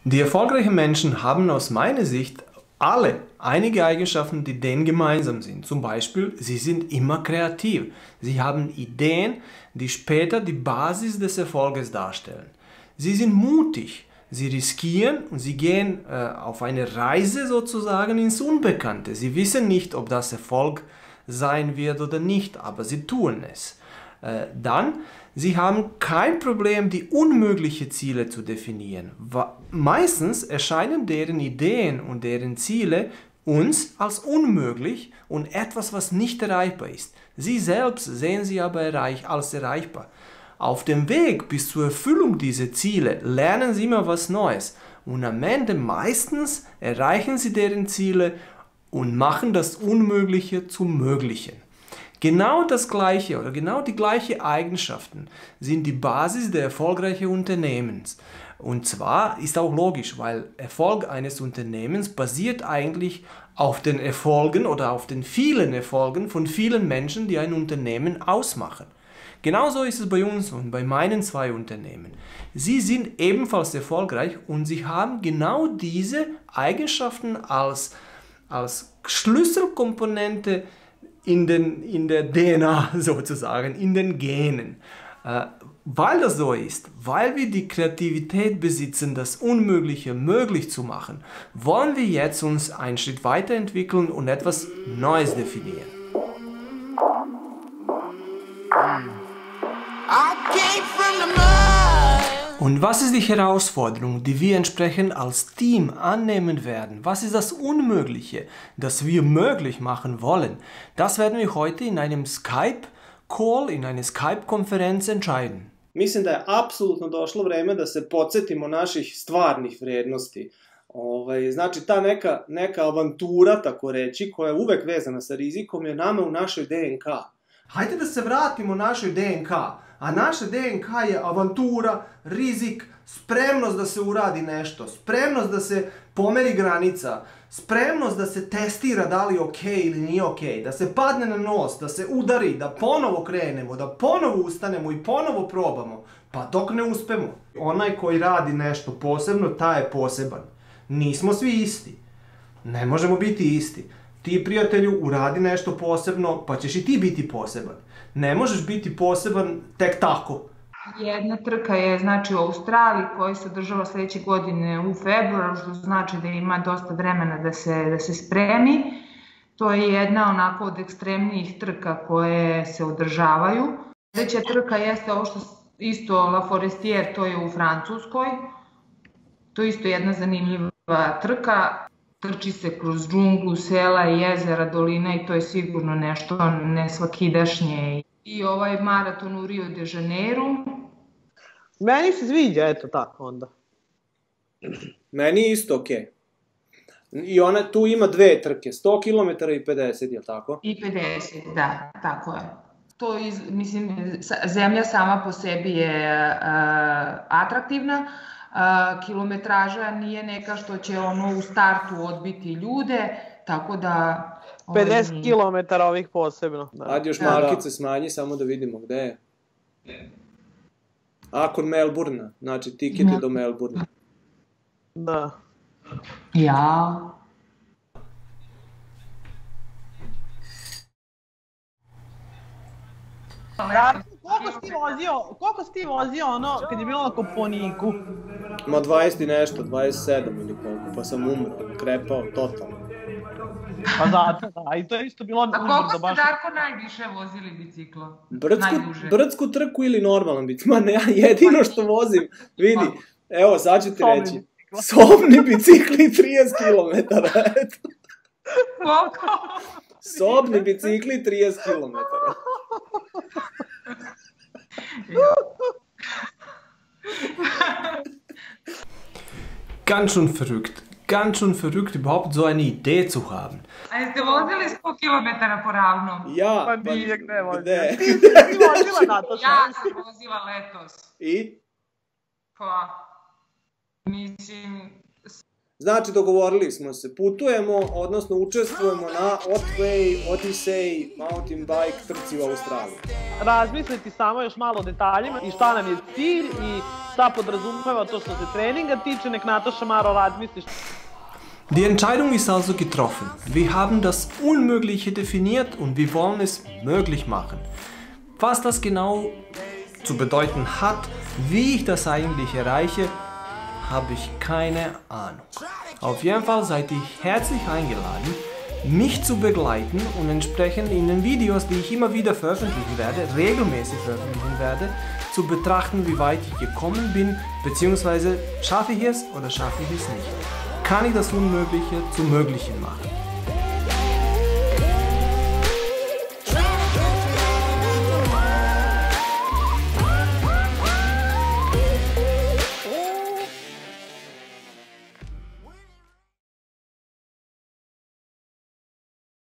Die erfolgreichen Menschen haben aus meiner Sicht alle einige Eigenschaften, die denen gemeinsam sind. Zum Beispiel, sie sind immer kreativ. Sie haben Ideen, die später die Basis des Erfolges darstellen. Sie sind mutig. Sie riskieren und sie gehen auf eine Reise sozusagen ins Unbekannte. Sie wissen nicht, ob das Erfolg sein wird oder nicht, aber sie tun es. Dann, sie haben kein Problem, die unmöglichen Ziele zu definieren. Meistens erscheinen deren Ideen und deren Ziele uns als unmöglich und etwas, was nicht erreichbar ist. Sie selbst sehen sie aber als erreichbar. Auf dem Weg bis zur Erfüllung dieser Ziele lernen sie immer was Neues und am Ende meistens erreichen sie deren Ziele und machen das Unmögliche zum Möglichen. Genau das Gleiche oder genau die gleichen Eigenschaften sind die Basis der erfolgreichen Unternehmens. Und zwar ist auch logisch, weil Erfolg eines Unternehmens basiert eigentlich auf den Erfolgen oder auf den vielen Erfolgen von vielen Menschen, die ein Unternehmen ausmachen. Genauso ist es bei uns und bei meinen zwei Unternehmen. Sie sind ebenfalls erfolgreich und sie haben genau diese Eigenschaften als Schlüsselkomponente in der DNA sozusagen, in den Genen. Weil das so ist, weil wir die Kreativität besitzen, das Unmögliche möglich zu machen, wollen wir jetzt uns einen Schritt weiterentwickeln und etwas Neues definieren. Und was ist die Herausforderung, die wir entsprechend als Team annehmen werden? Was ist das Unmögliche, das wir möglich machen wollen? Das werden wir heute in einem Skype-Call, in einer Skype-Konferenz entscheiden. Mislim da je apsolutno došlo vreme da se podsjetimo naših stvarnih vrijednosti. Znači, ta neka avantura, tako reći, koja je uvek vezana sa rizikom, je nama u našoj DNK. Hajde da se vratimo našoj DNK. A naša DNK je avantura, rizik, spremnost da se uradi nešto, spremnost da se pomeri granica, spremnost da se testira da li je okej ili nije okej, da se padne na nos, da se udari, da ponovo krenemo, da ponovo ustanemo i ponovo probamo, pa dok ne uspemo. Onaj koji radi nešto posebno, taj je poseban. Nismo svi isti. Ne možemo biti isti. Ti, prijatelju, uradi nešto posebno, pa ćeš i ti biti poseban. Ne možeš biti poseban tek tako. Jedna trka je znači u Australiji koja se održava sledeće godine u februaru, što znači da ima dosta vremena da se spremi. To je jedna onako od ekstremnijih trka koje se održavaju. Sledeća trka jeste ovo što isto La Forestière, to je u Francuskoj. To je isto jedna zanimljiva trka. Trči se kroz džunglu, sela, jezera, dolina i to je sigurno nešto nesvakidašnje. I ovaj maraton u Rio de Janeiro. Meni se sviđa, eto tako onda. Meni je isto okej. I ona tu ima dve trke, 100 km i 50, je li tako? I 50, da, tako je. To, mislim, zemlja sama po sebi je atraktivna. Kilometraža nije neka što će ono u startu odbiti ljude, tako da... 50 km ovih posebno. Ajde još markice smanji, samo da vidimo gde je. Kod Melbourna, znači tikete do Melbourna. Da. Ja. Koliko si ti vozio ono kad je bilo na Koponiku? Ma 20 i nešto, 27 ili koliko, pa sam umro, krepao totalno. Pa zato, da, i to je isto bilo... A koliko ste, Darko, najviše vozili biciklo? Brdsku trku ili normalan bicikl? Ma ne, ja jedino što vozim, vidi, evo sad ću ti reći. Sobni bicikli 30 km, eto. Koliko? Sobni bicikli 30 km. Ganz schön verrückt, überhaupt so eine Idee zu haben. A jeste vozili 100 km po ravnom? Ja, pa nije gde vozio. Gde? Ti si vozila, Nataša? Ja sam vozila letos. I? Pa, mislim... Znači, dogovorili smo se, putujemo, odnosno učestvujemo na Otway, Odyssey, mountain bike trci u Australiji. Razmisliti samo još malo o detaljima i šta nam je cilj i Šta podrazumeva to što se treninga tiče, nek Nataša Maro razmisliš. Die Entscheidung ist also getroffen. Wir haben das Unmögliche definiert und wir wollen es möglich machen. Was das genau zu bedeuten hat, wie ich das eigentlich erreiche, habe ich keine Ahnung. Auf jeden Fall seid ihr herzlich eingeladen, mich zu begleiten und entsprechend in den Videos, die ich immer wieder veröffentlichen werde, regelmäßig veröffentlichen werde, zu betrachten, wie weit ich gekommen bin, beziehungsweise schaffe ich es oder schaffe ich es nicht. Kann ich das Unmögliche zum Möglichen machen?